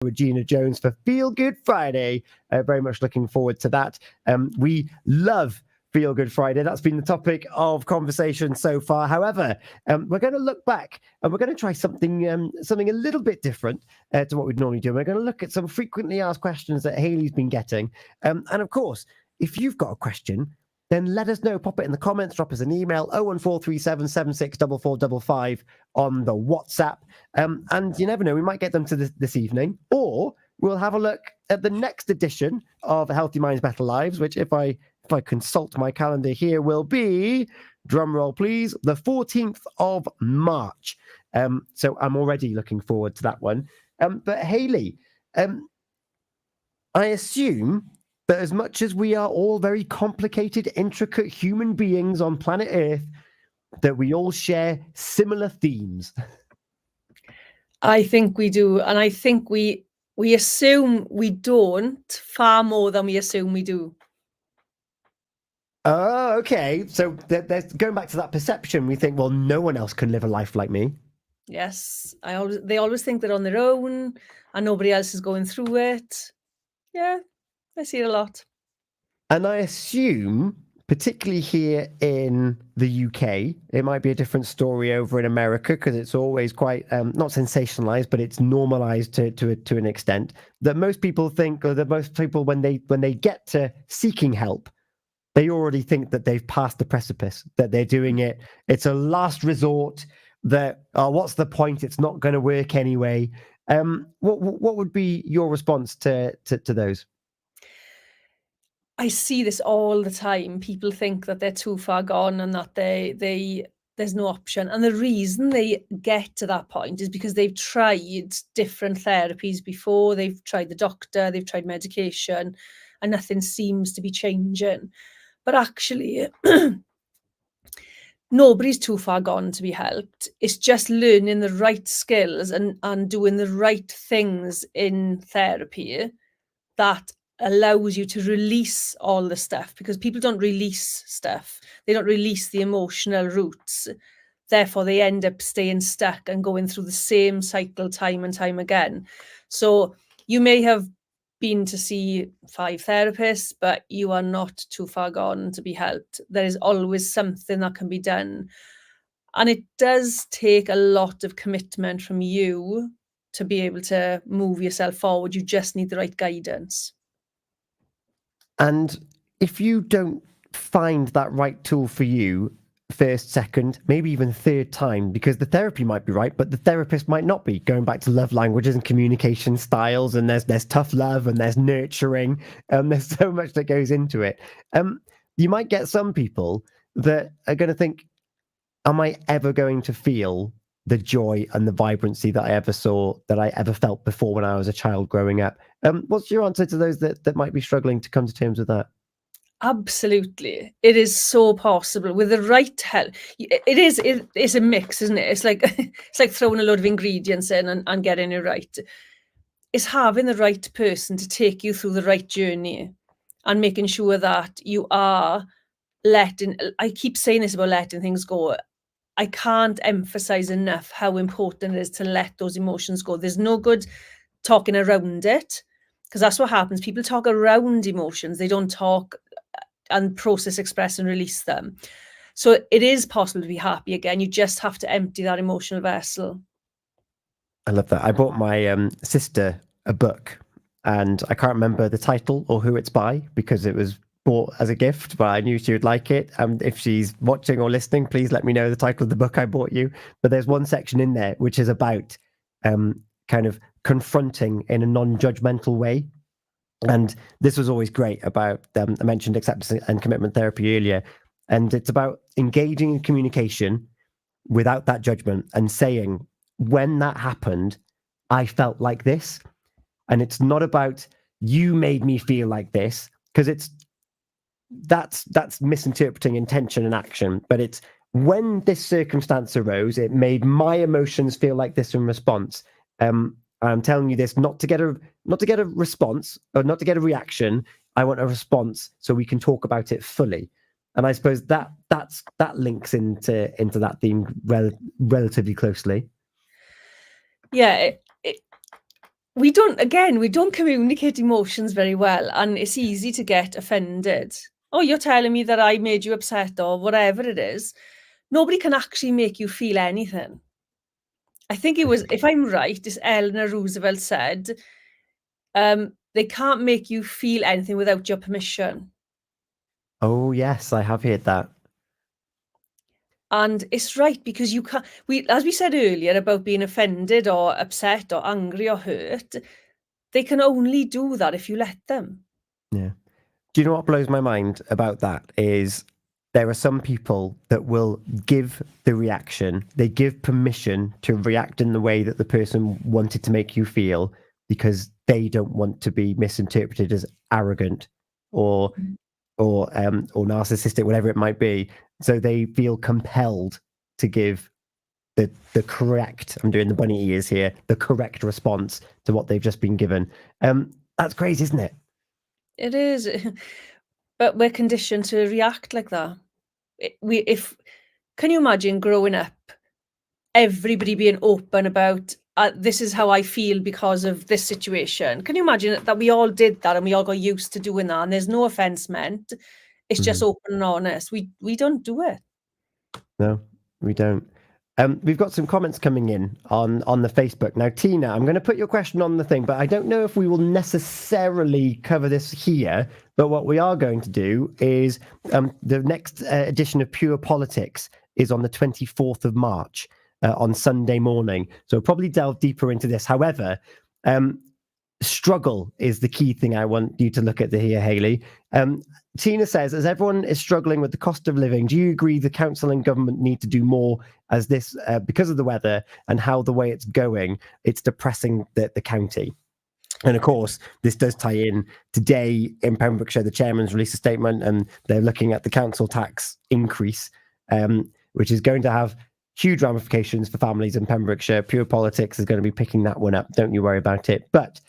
Regina Jones for Feel Good Friday. Very much looking forward to that. We love Feel Good Friday. That's been the topic of conversation so far. However, we're going to look back and we're going to try something a little bit different to what we'd normally do. We're going to look at some frequently asked questions that Hayley's been getting. And of course, if you've got a question, then let us know. Pop it in the comments, drop us an email, 01437 764455 on the WhatsApp. And you never know, we might get them to this evening, or we'll have a look at the next edition of Healthy Minds, Better Lives, which if I consult my calendar here will be, drum roll please, the 14th of March. So I'm already looking forward to that one. But Hayley, I assume that as much as we are all very complicated, intricate human beings on planet Earth, that we all share similar themes. I think we do. And I think we assume we don't far more than we assume we do. Oh, okay. So there's going back to that perception. We think, well, no one else can live a life like me. Yes. They always think they're on their own and nobody else is going through it. Yeah, I see it a lot. And I assume, particularly here in the UK, it might be a different story over in America because it's always quite, not sensationalized, but it's normalized to an extent, that most people think, or that most people, when they get to seeking help, they already think that they've passed the precipice, that they're doing it. It's a last resort, that, oh, what's the point? It's not going to work anyway. What would be your response to those? I see this all the time. People think that they're too far gone and that there's no option. And the reason they get to that point is because they've tried different therapies before. They've tried the doctor, they've tried medication, and nothing seems to be changing. But actually, nobody's too far gone to be helped. It's just learning the right skills and doing the right things in therapy that allows you to release all the stuff, because people don't release stuff. They don't release the emotional roots. Therefore, they end up staying stuck and going through the same cycle time and time again. So you may have been to see 5 therapists, but you are not too far gone to be helped. There is always something that can be done. And it does take a lot of commitment from you to be able to move yourself forward. You just need the right guidance. And if you don't find that right tool for you first, second, maybe even third time, because the therapy might be right, but the therapist might not be, going back to love languages and communication styles, and there's tough love and there's nurturing, and there's so much that goes into it. You might get some people that are going to think, am I ever going to feel the joy and the vibrancy that I ever felt before when I was a child growing up? What's your answer to those that might be struggling to come to terms with that? Absolutely. It is so possible with the right help. It's a mix, isn't it? It's like throwing a load of ingredients in and getting it right. It's having the right person to take you through the right journey and making sure that you are I keep saying this about letting things go. I can't emphasize enough how important it is to let those emotions go. There's no good talking around it, because that's what happens. People talk around emotions. They don't talk and process, express, and release them. So it is possible to be happy again. You just have to empty that emotional vessel. I love that. I bought my sister a book, and I can't remember the title or who it's by because it was bought as a gift, but I knew she would like it. If she's watching or listening, please let me know the title of the book I bought you. But there's one section in there which is about kind of confronting in a non-judgmental way. And this was always great about, I mentioned acceptance and commitment therapy earlier, and it's about engaging in communication without that judgment and saying, when that happened, I felt like this. And it's not about, you made me feel like this, because that's misinterpreting intention and action. But it's, when this circumstance arose, it made my emotions feel like this in response. I'm telling you this not to get a response or not to get a reaction. I want a response so we can talk about it fully. And I suppose that links into that theme relatively closely. Yeah, we don't communicate emotions very well, and it's easy to get offended. Oh, you're telling me that I made you upset or whatever it is. Nobody can actually make you feel anything. I think it was, if I'm right, this Eleanor Roosevelt said, they can't make you feel anything without your permission. Oh, yes, I have heard that. And it's right, because you can't, as we said earlier about being offended or upset or angry or hurt, they can only do that if you let them. Yeah. Do you know what blows my mind about that is there are some people that will give the reaction, they give permission to react in the way that the person wanted to make you feel because they don't want to be misinterpreted as arrogant or narcissistic, whatever it might be. So they feel compelled to give the correct, I'm doing the bunny ears here, the correct response to what they've just been given. That's crazy, isn't it? It is, but we're conditioned to react like that. Can you imagine growing up, everybody being open about, this is how I feel because of this situation? Can you imagine that we all did that and we all got used to doing that, and there's no offense meant? It's just open and honest. We don't do it. No, we don't. We've got some comments coming in on the Facebook. Now, Tina, I'm going to put your question on the thing, but I don't know if we will necessarily cover this here. But what we are going to do is the next edition of Pure Politics is on the 24th of March on Sunday morning. So we'll probably delve deeper into this. However, struggle is the key thing I want you to look at here, Hayley. Tina says, as everyone is struggling with the cost of living, do you agree the council and government need to do more as this, because of the weather and how the way it's going, it's depressing the county? And of course, this does tie in today in Pembrokeshire. The chairman's released a statement and they're looking at the council tax increase, which is going to have huge ramifications for families in Pembrokeshire. Pure Politics is going to be picking that one up. Don't you worry about it. But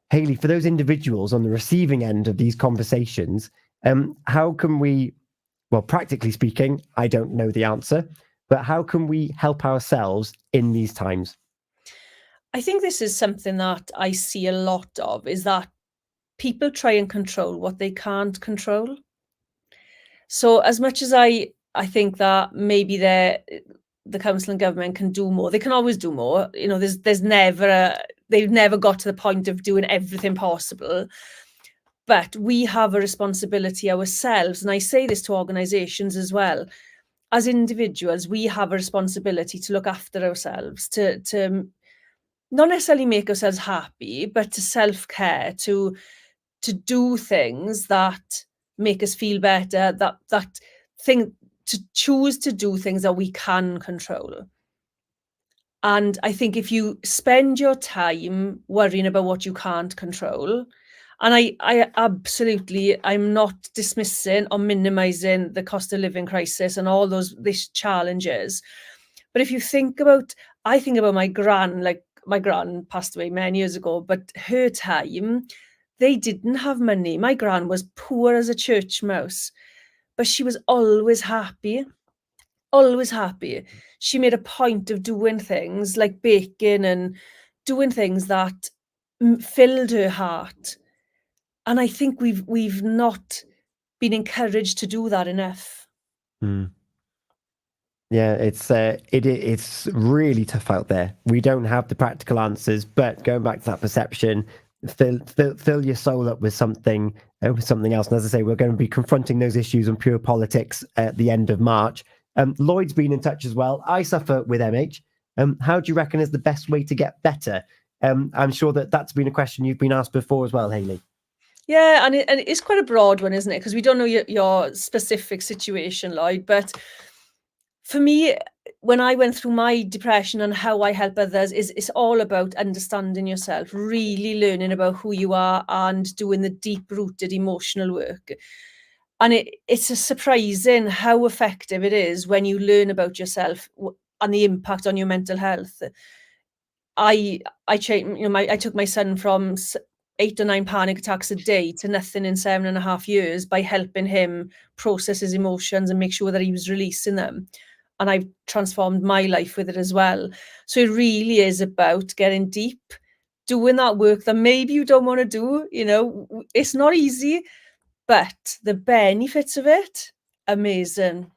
Hayley, for those individuals on the receiving end of these conversations, how can we, well, practically speaking, I don't know the answer, but how can we help ourselves in these times? I think this is something that I see a lot of, is that people try and control what they can't control. So as much as I think that maybe the council and government can do more, they can always do more. You know, they've never got to the point of doing everything possible. But we have a responsibility ourselves, and I say this to organisations as well. As individuals, we have a responsibility to look after ourselves, to not necessarily make ourselves happy, but to self-care, to do things that make us feel better, to choose to do things that we can control. And I think if you spend your time worrying about what you can't control, and I absolutely, I'm not dismissing or minimizing the cost of living crisis and all these challenges. But if you think about, I think about my gran, like my gran passed away many years ago, but her time, they didn't have money. My gran was poor as a church mouse, but she was always happy. Always happy. She made a point of doing things like baking and doing things that filled her heart. And I think we've not been encouraged to do that enough. Yeah, it's really tough out there. We don't have the practical answers, but going back to that perception, fill your soul up with something else. And as I say, we're going to be confronting those issues on Pure Politics at the end of March. Lloyd's been in touch as well. I suffer with MH. How do you reckon is the best way to get better? I'm sure that's been a question you've been asked before as well, Hayley. Yeah, and it's quite a broad one, isn't it? Because we don't know your specific situation, Lloyd. But for me, when I went through my depression and how I help others, it's all about understanding yourself, really learning about who you are and doing the deep-rooted emotional work. And it's a surprising how effective it is when you learn about yourself and the impact on your mental health. I took my son from 8 or 9 panic attacks a day to nothing in 7.5 years by helping him process his emotions and make sure that he was releasing them. And I've transformed my life with it as well. So it really is about getting deep, doing that work that maybe you don't want to do. You know, it's not easy, but the benefits of it, amazing.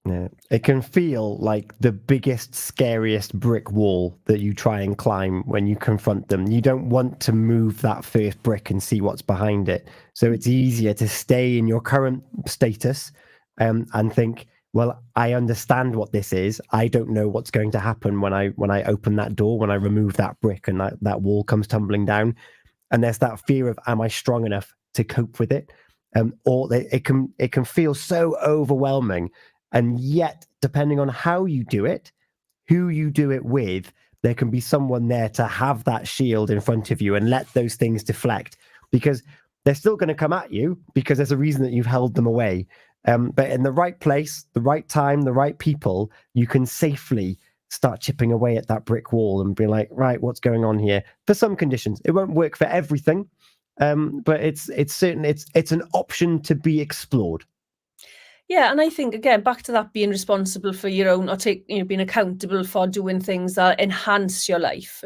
Yeah. It can feel like the biggest, scariest brick wall that you try and climb when you confront them. You don't want to move that first brick and see what's behind it. So it's easier to stay in your current status and think, well, I understand what this is. I don't know what's going to happen when I open that door, when I remove that brick and that wall comes tumbling down. And there's that fear of, am I strong enough to cope with it? Or it can feel so overwhelming. And yet, depending on how you do it, who you do it with, there can be someone there to have that shield in front of you and let those things deflect, because they're still going to come at you because there's a reason that you've held them away. But in the right place, the right time, the right people, you can safely start chipping away at that brick wall and be like, right, what's going on here? For some conditions, it won't work for everything, but it's an option to be explored. Yeah, and I think, again, back to that being responsible for your own, or being accountable for doing things that enhance your life.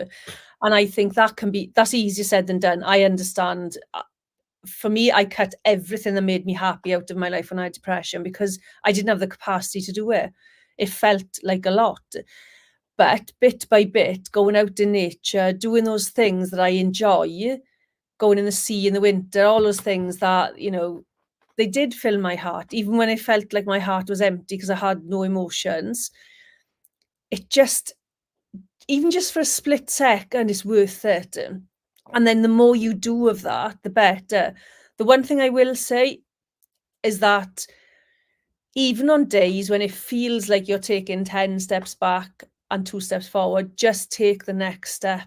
And I think that's easier said than done. I understand. For me, I cut everything that made me happy out of my life when I had depression because I didn't have the capacity to do it. It felt like a lot. But bit by bit, going out in nature, doing those things that I enjoy, going in the sea in the winter, all those things that, they did fill my heart, even when I felt like my heart was empty because I had no emotions. It just, even just for a split second, it's worth it. And then the more you do of that, the better. The one thing I will say is that even on days when it feels like you're taking 10 steps back and 2 steps forward, just take the next step.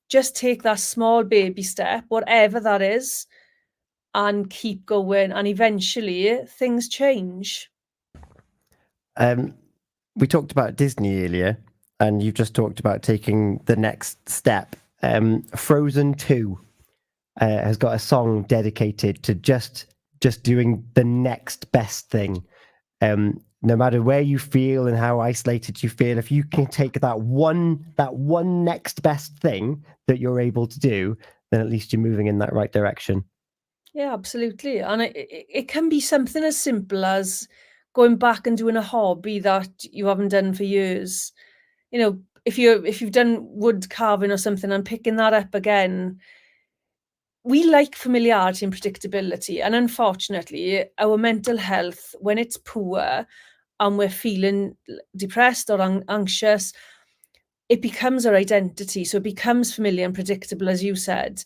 Just take that small baby step, whatever that is, and keep going. And eventually things change. We talked about Disney earlier, and you've just talked about taking the next step. Frozen 2 has got a song dedicated to just doing the next best thing. No matter where you feel and how isolated you feel, if you can take that one next best thing that you're able to do, then at least you're moving in that right direction. Yeah, absolutely. And it can be something as simple as going back and doing a hobby that you haven't done for years. If you've done wood carving or something and picking that up again, we like familiarity and predictability. And unfortunately, our mental health, when it's poor and we're feeling depressed or anxious, it becomes our identity. So it becomes familiar and predictable, as you said.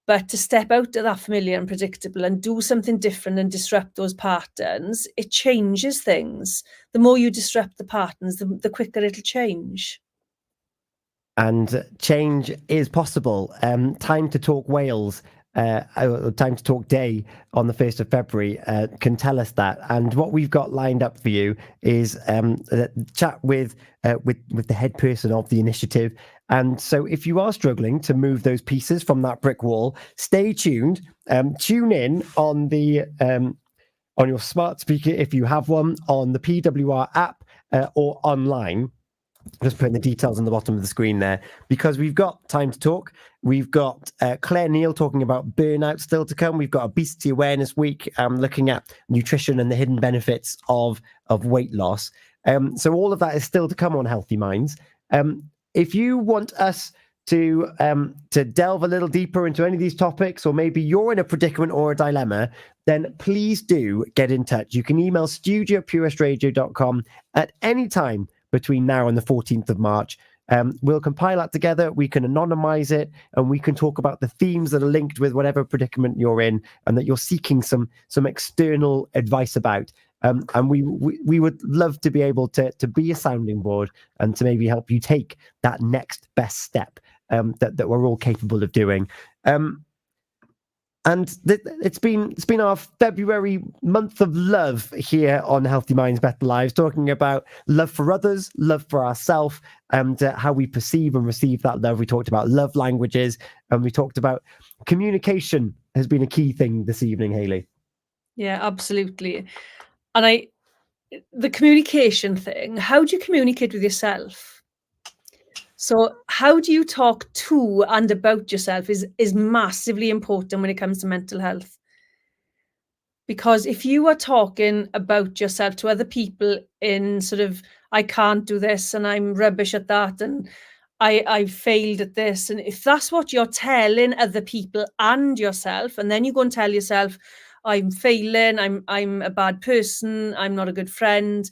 But to step out of that familiar and predictable and do something different and disrupt those patterns, it changes things. The more you disrupt the patterns, the quicker it'll change. And change is possible. Time to Talk Wales, Time to Talk Day on the 1st of February can tell us that. And what we've got lined up for you is a chat with the head person of the initiative. And so if you are struggling to move those pieces from that brick wall, stay tuned. Tune in on on your smart speaker if you have one, on the PWR app or online. Just putting the details on the bottom of the screen there, because we've got Time to Talk. We've got Claire Neal talking about burnout still to come. We've got Obesity Awareness Week, looking at nutrition and the hidden benefits of weight loss. So all of that is still to come on Healthy Minds. If you want us to delve a little deeper into any of these topics, or maybe you're in a predicament or a dilemma, then please do get in touch. You can email studio@purewestradio.com at any time between now and the 14th of March. We'll compile that together, we can anonymize it, and we can talk about the themes that are linked with whatever predicament you're in and that you're seeking some external advice about. And we would love to be able to be a sounding board and to maybe help you take that next best step that we're all capable of doing. And it's been our February month of love here on Healthy Minds, Better Lives, talking about love for others, love for ourselves, and how we perceive and receive that love. We talked about love languages, and we talked about communication has been a key thing this evening, Hayley. Yeah, absolutely. And the communication thing, how do you communicate with yourself? So how do you talk to and about yourself is massively important when it comes to mental health. Because if you are talking about yourself to other people in sort of, I can't do this and I'm rubbish at that and I failed at this. And if that's what you're telling other people and yourself, and then you go and tell yourself, I'm failing, I'm a bad person, I'm not a good friend,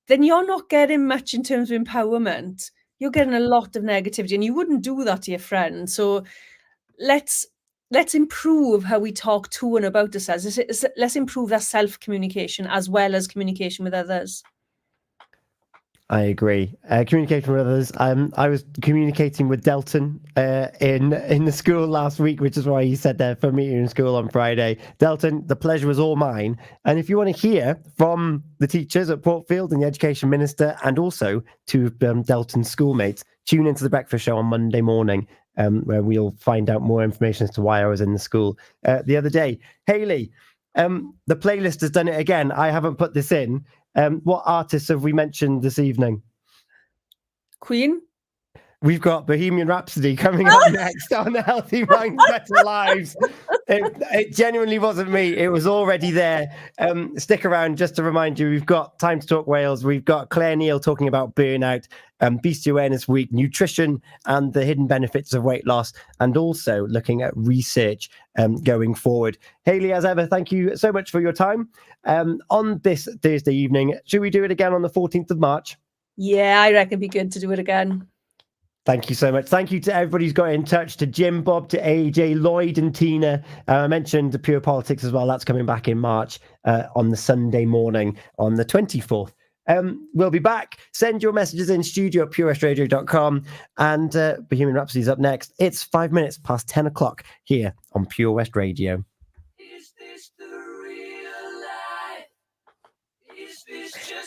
then you're not getting much in terms of empowerment. You're getting a lot of negativity, and you wouldn't do that to your friend. So let's improve how we talk to and about ourselves. Let's improve that self-communication as well as communication with others. I agree. Communicating with others. I was communicating with Delton in the school last week, which is why you said there for me in school on Friday. Delton, the pleasure was all mine. And if you want to hear from the teachers at Portfield and the Education Minister, and also to Delton's schoolmates, tune into the Breakfast Show on Monday morning, where we'll find out more information as to why I was in the school the other day. Hayley, the playlist has done it again. I haven't put this in. What artists have we mentioned this evening? Queen. We've got Bohemian Rhapsody coming up next on the Healthy Minds, Better Lives. It genuinely wasn't me. It was already there. Stick around just to remind you, we've got Time to Talk Wales. We've got Claire Neal talking about burnout, Obesity Awareness Week, nutrition and the hidden benefits of weight loss, and also looking at research going forward. Hayley, as ever, thank you so much for your time. On this Thursday evening, should we do it again on the 14th of March? Yeah, I reckon it'd be good to do it again. Thank you so much. Thank you to everybody who's got in touch, to Jim, Bob, to AJ, Lloyd and Tina. I mentioned the Pure Politics as well. That's coming back in March on the Sunday morning on the 24th. We'll be back. Send your messages in studio at purewestradio.com. And Bohemian Rhapsody's up next. It's 5 minutes past 10 o'clock here on Pure West Radio. Is this the real life?